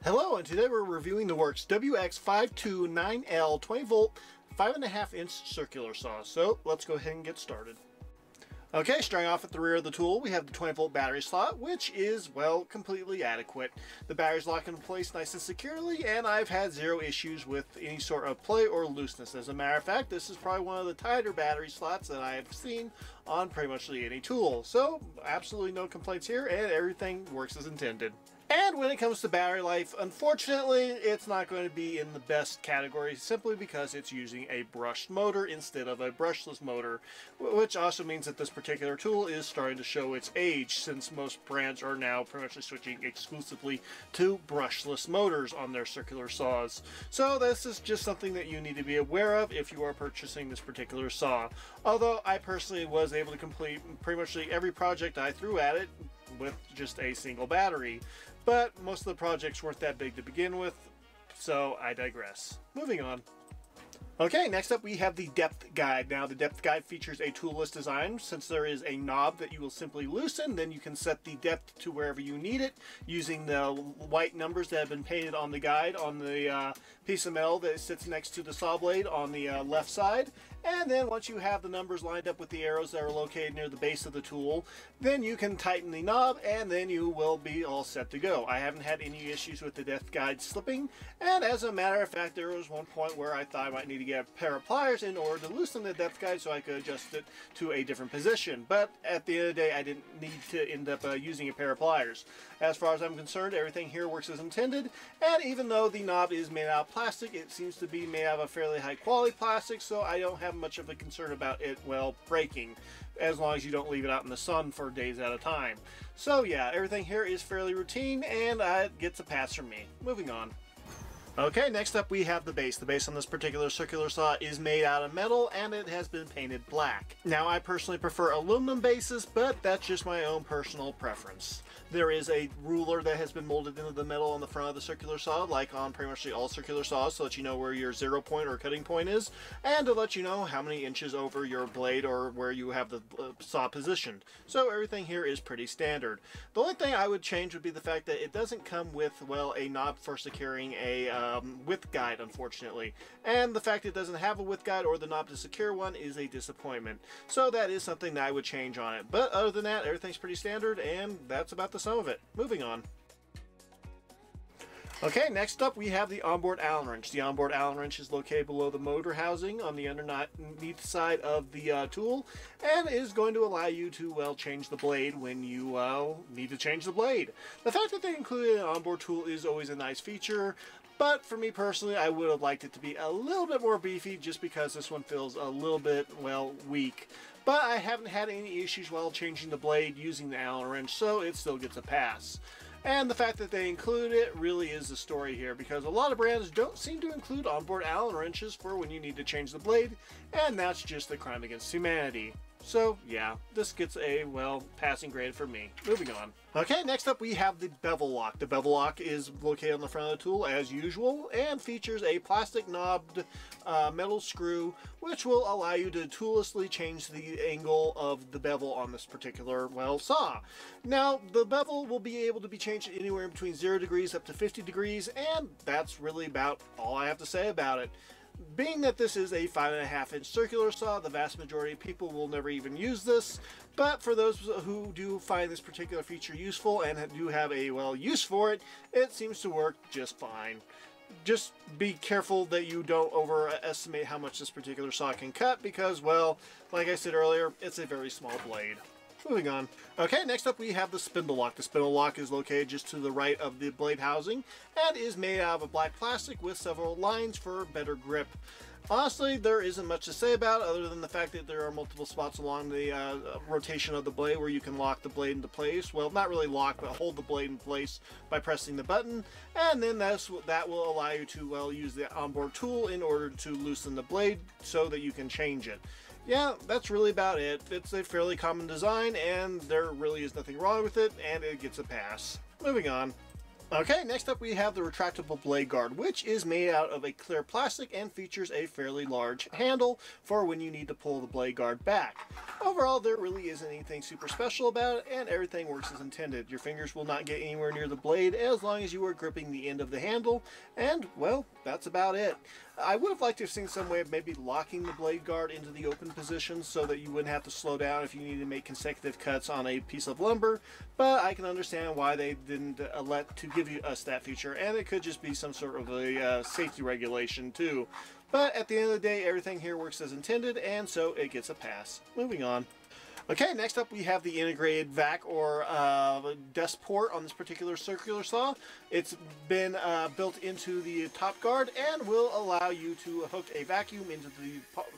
Hello, and today we're reviewing the Worx WX529L 20 volt 5.5 inch circular saw. So let's go ahead and get started. Okay, starting off at the rear of the tool, we have the 20 volt battery slot, which is, well, completely adequate. The battery's locked in place nice and securely, and I've had zero issues with any sort of play or looseness. As a matter of fact, this is probably one of the tighter battery slots that I have seen on pretty much any tool. So, absolutely no complaints here, and everything works as intended. And when it comes to battery life, unfortunately, it's not going to be in the best category simply because it's using a brushed motor instead of a brushless motor, which also means that this particular tool is starting to show its age, since most brands are now pretty much switching exclusively to brushless motors on their circular saws. So this is just something that you need to be aware of if you are purchasing this particular saw. Although I personally was able to complete pretty much every project I threw at it with just a single battery, but most of the projects weren't that big to begin with, so I digress. Moving on. Okay, next up we have the depth guide. Now the depth guide features a toolless design. Since there is a knob that you will simply loosen, then you can set the depth to wherever you need it using the white numbers that have been painted on the guide on the piece of metal that sits next to the saw blade on the left side. And then once you have the numbers lined up with the arrows that are located near the base of the tool, then you can tighten the knob and then you will be all set to go. I haven't had any issues with the depth guide slipping, and as a matter of fact, there was one point where I thought I might need to get a pair of pliers in order to loosen the depth guide so I could adjust it to a different position. But at the end of the day, I didn't need to end up using a pair of pliers. As far as I'm concerned, everything here works as intended, and even though the knob is made out of plastic, it seems to be made out of a fairly high quality plastic, so I don't have much of a concern about it, well, breaking, as long as you don't leave it out in the sun for days at a time. So yeah, everything here is fairly routine, and it gets a pass from me. Moving on. Okay, next up we have the base. The base on this particular circular saw is made out of metal and it has been painted black. Now I personally prefer aluminum bases, but that's just my own personal preference. There is a ruler that has been molded into the metal on the front of the circular saw, like on pretty much all circular saws, so that you know where your 0 point or cutting point is, and to let you know how many inches over your blade or where you have the saw positioned. So everything here is pretty standard. The only thing I would change would be the fact that it doesn't come with, well, a knob for securing a width guide, unfortunately. And the fact it doesn't have a width guide or the knob to secure one is a disappointment. So that is something that I would change on it. But other than that, everything's pretty standard, and that's about the sum of it. Moving on. Okay, next up we have the onboard Allen wrench. The onboard Allen wrench is located below the motor housing on the underneath side of the tool, and is going to allow you to, well, change the blade when you need to change the blade. The fact that they included an onboard tool is always a nice feature, but for me personally, I would have liked it to be a little bit more beefy just because this one feels a little bit, well, weak. But I haven't had any issues while changing the blade using the Allen wrench, so it still gets a pass. And the fact that they include it really is the story here, because a lot of brands don't seem to include onboard Allen wrenches for when you need to change the blade, and that's just a crime against humanity. So yeah, this gets a, well, passing grade for me. Moving on. Okay, next up we have the bevel lock. The bevel lock is located on the front of the tool as usual and features a plastic knobbed metal screw which will allow you to toollessly change the angle of the bevel on this particular, well, saw. Now the bevel will be able to be changed anywhere between 0 degrees up to 50 degrees, and that's really about all I have to say about it. Being that this is a 5.5 inch circular saw, the vast majority of people will never even use this, but for those who do find this particular feature useful and do have a, well, use for it, it seems to work just fine. Just be careful that you don't overestimate how much this particular saw can cut because, well, like I said earlier, it's a very small blade. Moving on. Okay, next up we have the spindle lock. The spindle lock is located just to the right of the blade housing and is made out of a black plastic with several lines for better grip. Honestly, there isn't much to say about it other than the fact that there are multiple spots along the rotation of the blade where you can lock the blade into place. Well, not really lock, but hold the blade in place by pressing the button, and then that will allow you to, well, use the onboard tool in order to loosen the blade so that you can change it. Yeah, that's really about it. It's a fairly common design, and there really is nothing wrong with it, and it gets a pass. Moving on. Okay, next up we have the retractable blade guard, which is made out of a clear plastic and features a fairly large handle for when you need to pull the blade guard back. Overall, there really isn't anything super special about it, and everything works as intended. Your fingers will not get anywhere near the blade as long as you are gripping the end of the handle, and, well, that's about it. I would have liked to have seen some way of maybe locking the blade guard into the open position so that you wouldn't have to slow down if you need to make consecutive cuts on a piece of lumber, but I can understand why they didn't elect to give us that feature, and it could just be some sort of a safety regulation too. But at the end of the day, everything here works as intended, and so it gets a pass. Moving on. Okay, next up we have the integrated vac or desk port on this particular circular saw. It's been built into the top guard and will allow you to hook a vacuum into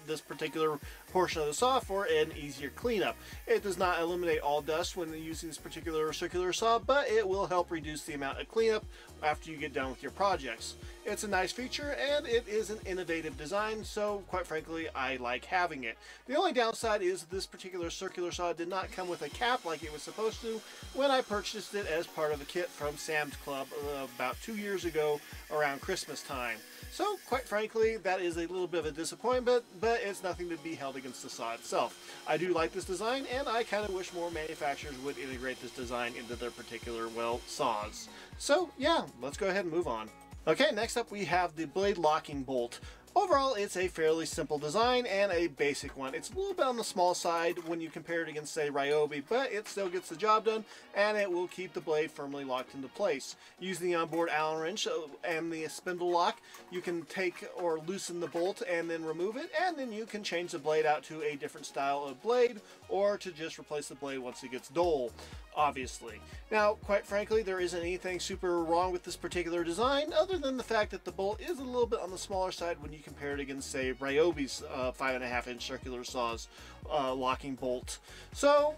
this particular portion of the saw for an easier cleanup. It does not eliminate all dust when using this particular circular saw, but it will help reduce the amount of cleanup after you get done with your projects. It's a nice feature and it is an innovative design, so quite frankly I like having it. The only downside is this particular circular saw did not come with a cap like it was supposed to when I purchased it as part of a kit from Sam's Club about 2 years ago around Christmas time. So quite frankly that is a little bit of a disappointment, but it's nothing to be held against the saw itself. I do like this design and I kind of wish more manufacturers would integrate this design into their particular, well, saws. So yeah, let's go ahead and move on. Okay, next up we have the blade locking bolt. Overall, it's a fairly simple design and a basic one. It's a little bit on the small side when you compare it against, say, Ryobi, but it still gets the job done and it will keep the blade firmly locked into place. Using the onboard Allen wrench and the spindle lock, you can take or loosen the bolt and then remove it, and then you can change the blade out to a different style of blade or to just replace the blade once it gets dull, obviously. Now, quite frankly, there isn't anything super wrong with this particular design other than the fact that the bolt is a little bit on the smaller side when you compare it against, say, Ryobi's 5.5-inch circular saw's locking bolt. So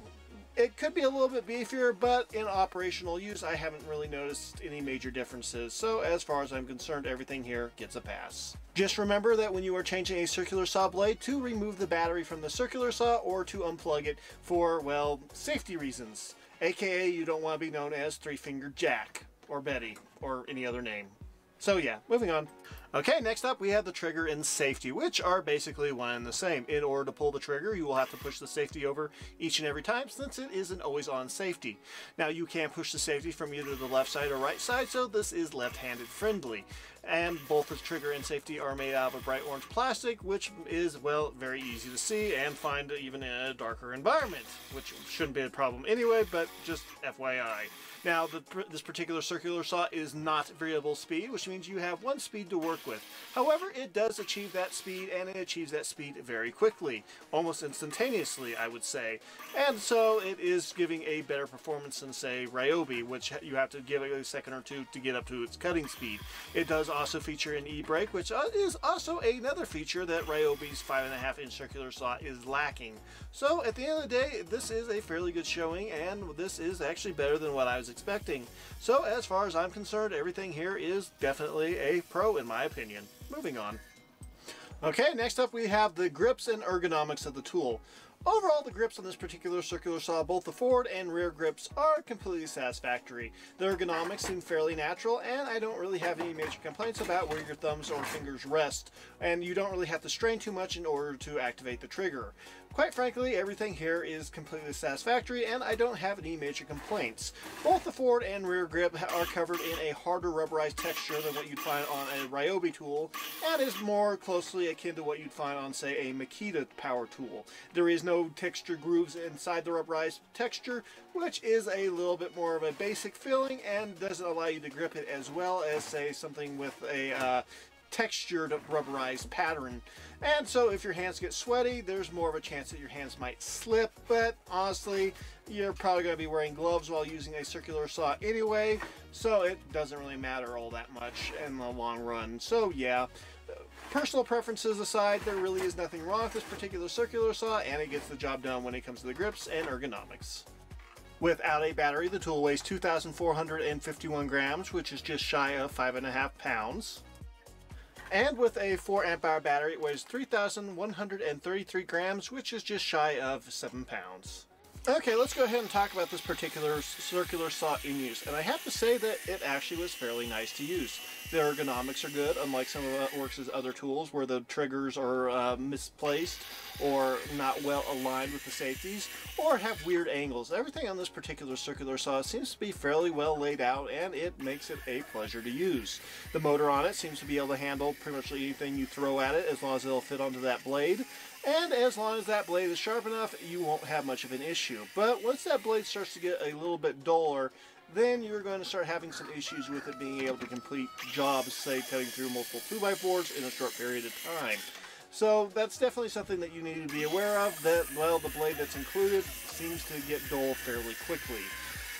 it could be a little bit beefier, but in operational use I haven't really noticed any major differences. So as far as I'm concerned, everything here gets a pass. Just remember that when you are changing a circular saw blade, to remove the battery from the circular saw or to unplug it for, well, safety reasons. AKA you don't want to be known as Three-Fingered Jack or Betty or any other name. So yeah, moving on. Okay, next up we have the trigger and safety, which are basically one and the same. In order to pull the trigger, you will have to push the safety over each and every time, since it isn't always on safety. Now, you can push the safety from either the left side or right side, so this is left-handed friendly. And both the trigger and safety are made out of a bright orange plastic, which is, well, very easy to see and find even in a darker environment, which shouldn't be a problem anyway, but just FYI. Now, this particular circular saw is not variable speed, which means you have one speed to work with. However, it does achieve that speed, and it achieves that speed very quickly, almost instantaneously, I would say. And so it is giving a better performance than, say, Ryobi, which you have to give it a second or two to get up to its cutting speed. It does also feature an e-brake, which is also another feature that Ryobi's 5.5-inch circular saw is lacking. So at the end of the day, this is a fairly good showing, and this is actually better than what I was expecting. So as far as I'm concerned, everything here is definitely a pro in my opinion. Moving on. Okay, next up we have the grips and ergonomics of the tool. Overall, the grips on this particular circular saw, both the forward and rear grips, are completely satisfactory. The ergonomics seem fairly natural, and I don't really have any major complaints about where your thumbs or fingers rest, and you don't really have to strain too much in order to activate the trigger. Quite frankly, everything here is completely satisfactory, and I don't have any major complaints. Both the forward and rear grip are covered in a harder rubberized texture than what you'd find on a Ryobi tool, and is more closely akin to what you'd find on, say, a Makita power tool. There is no texture grooves inside the rubberized texture, which is a little bit more of a basic feeling and doesn't allow you to grip it as well as, say, something with a textured rubberized pattern. And so if your hands get sweaty, there's more of a chance that your hands might slip, but honestly, you're probably going to be wearing gloves while using a circular saw anyway, so it doesn't really matter all that much in the long run. So yeah, personal preferences aside, there really is nothing wrong with this particular circular saw, and it gets the job done when it comes to the grips and ergonomics. Without a battery, the tool weighs 2,451 grams, which is just shy of 5.5 pounds. And with a 4 amp hour battery, it weighs 3,133 grams, which is just shy of 7 pounds. Okay, let's go ahead and talk about this particular circular saw in use. And I have to say that it actually was fairly nice to use. The ergonomics are good, unlike some of Worx's other tools where the triggers are misplaced or not well aligned with the safeties or have weird angles. Everything on this particular circular saw seems to be fairly well laid out, and it makes it a pleasure to use. The motor on it seems to be able to handle pretty much anything you throw at it as long as it'll fit onto that blade. And as long as that blade is sharp enough, you won't have much of an issue. But once that blade starts to get a little bit duller, then you're going to start having some issues with it being able to complete jobs, say cutting through multiple 2x4s in a short period of time. So that's definitely something that you need to be aware of, that, well, the blade that's included seems to get dull fairly quickly.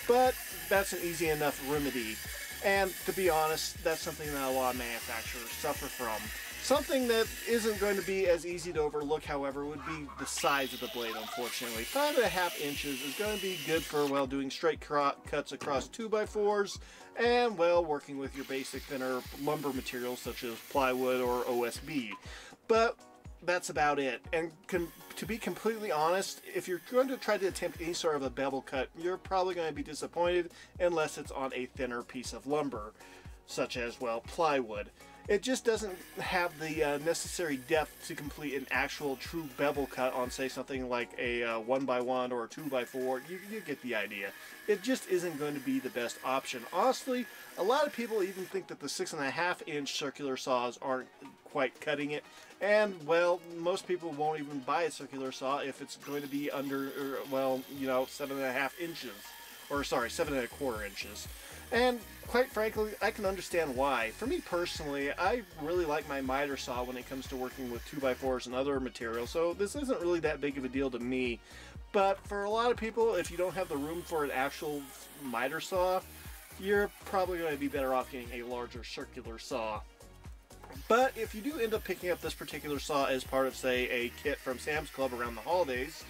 But that's an easy enough remedy. And to be honest, that's something that a lot of manufacturers suffer from. Something that isn't going to be as easy to overlook, however, would be the size of the blade, unfortunately. 5.5 inches is going to be good for, well, doing straight cuts across 2x4s and, well, working with your basic thinner lumber materials such as plywood or OSB. But that's about it. And to be completely honest, if you're going to try to attempt any sort of a bevel cut, you're probably going to be disappointed unless it's on a thinner piece of lumber, such as, well, plywood. It just doesn't have the necessary depth to complete an actual true bevel cut on, say, something like a 1x1 or a 2x4. You get the idea. It just isn't going to be the best option. Honestly, a lot of people even think that the 6.5-inch circular saws aren't quite cutting it. And, well, most people won't even buy a circular saw if it's going to be under, well, you know, 7.5 inches. Or, sorry, 7.25 inches. And quite frankly, I can understand why. For me personally, I really like my miter saw when it comes to working with 2x4s and other materials, so this isn't really that big of a deal to me. But for a lot of people, if you don't have the room for an actual miter saw, you're probably going to be better off getting a larger circular saw. But if you do end up picking up this particular saw as part of, say, a kit from Sam's Club around the holidays,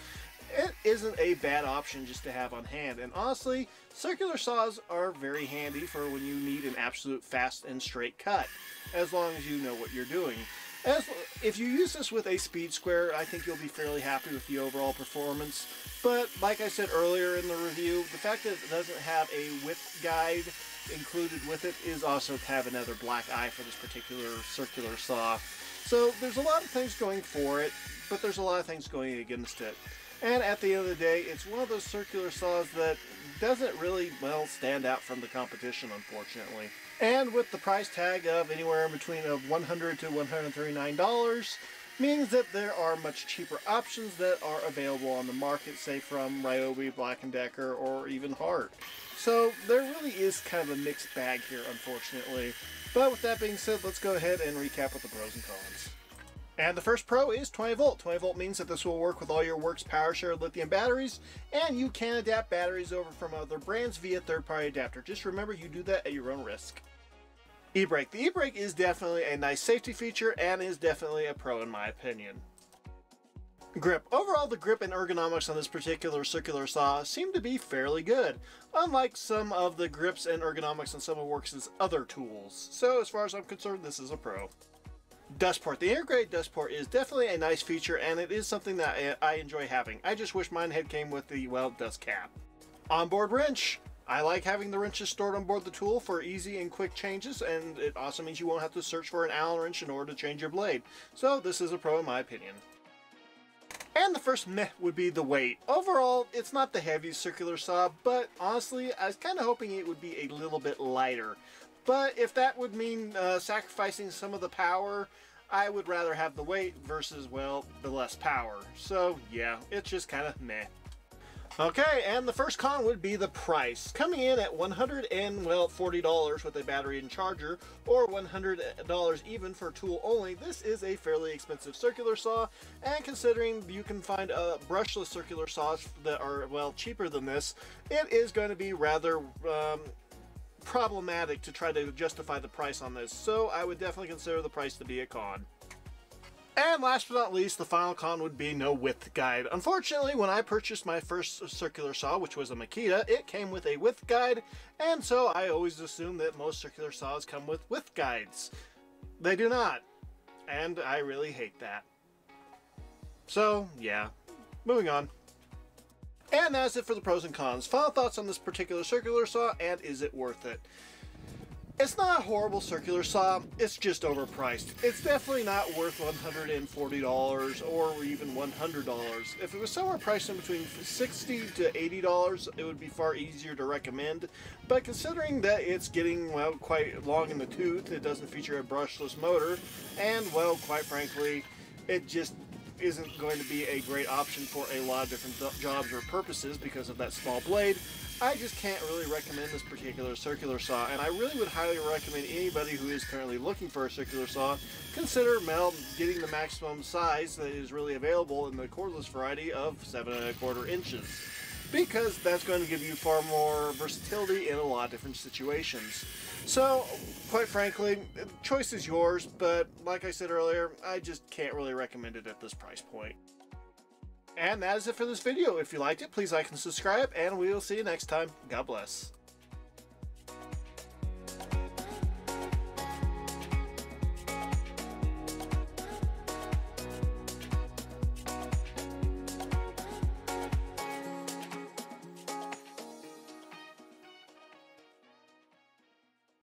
it isn't a bad option just to have on hand. And honestly, circular saws are very handy for when you need an absolute fast and straight cut, as long as you know what you're doing. If you use this with a speed square, I think you'll be fairly happy with the overall performance. But like I said earlier in the review, the fact that it doesn't have a width guide included with it is also to have another black eye for this particular circular saw. So there's a lot of things going for it, but there's a lot of things going against it. And at the end of the day, it's one of those circular saws that doesn't really, well, stand out from the competition, unfortunately. And with the price tag of anywhere in between of $100 to $139, means that there are much cheaper options that are available on the market, say from Ryobi, Black & Decker, or even Hart. So there really is kind of a mixed bag here, unfortunately. But with that being said, let's go ahead and recap with the pros and cons. And the first pro is 20 volt. 20 volt means that this will work with all your Worx PowerShare lithium batteries, and you can adapt batteries over from other brands via third-party adapter. Just remember, you do that at your own risk. E-brake. The e-brake is definitely a nice safety feature and is definitely a pro in my opinion. Grip. Overall, the grip and ergonomics on this particular circular saw seem to be fairly good, unlike some of the grips and ergonomics on some of Worx's other tools. So as far as I'm concerned, this is a pro. Dust port. The integrated dust port is definitely a nice feature, and it is something that I enjoy having. I just wish mine had came with the, well, dust cap. Onboard wrench. I like having the wrenches stored on board the tool for easy and quick changes, and it also means you won't have to search for an Allen wrench in order to change your blade. So this is a pro in my opinion. And the first meh would be the weight. Overall, it's not the heaviest circular saw, but honestly, I was kind of hoping it would be a little bit lighter. But if that would mean sacrificing some of the power, I would rather have the weight versus, well, the less power. So yeah, it's just kind of meh. Okay, and the first con would be the price. Coming in at $140 with a battery and charger, or $100 even for tool only, this is a fairly expensive circular saw, and considering you can find brushless circular saws that are, well, cheaper than this, it is going to be rather problematic to try to justify the price on this, so I would definitely consider the price to be a con. And last but not least, the final con would be no width guide. Unfortunately, when I purchased my first circular saw, which was a Makita, it came with a width guide, and so I always assumed that most circular saws come with width guides. They do not, and I really hate that. So, yeah, moving on. And that's it for the pros and cons. Final thoughts on this particular circular saw, and is it worth it? It's not a horrible circular saw, it's just overpriced. It's definitely not worth $140 or even $100. If it was somewhere priced in between $60 to $80, it would be far easier to recommend. But considering that it's getting, well, quite long in the tooth, it doesn't feature a brushless motor, and, well, quite frankly, it just isn't going to be a great option for a lot of different jobs or purposes because of that small blade, I just can't really recommend this particular circular saw, and I really would highly recommend anybody who is currently looking for a circular saw consider getting the maximum size that is really available in the cordless variety of 7¼ inches, because that's going to give you far more versatility in a lot of different situations. So, quite frankly, the choice is yours, but like I said earlier, I just can't really recommend it at this price point. And that is it for this video. If you liked it, please like and subscribe, and we will see you next time. God bless.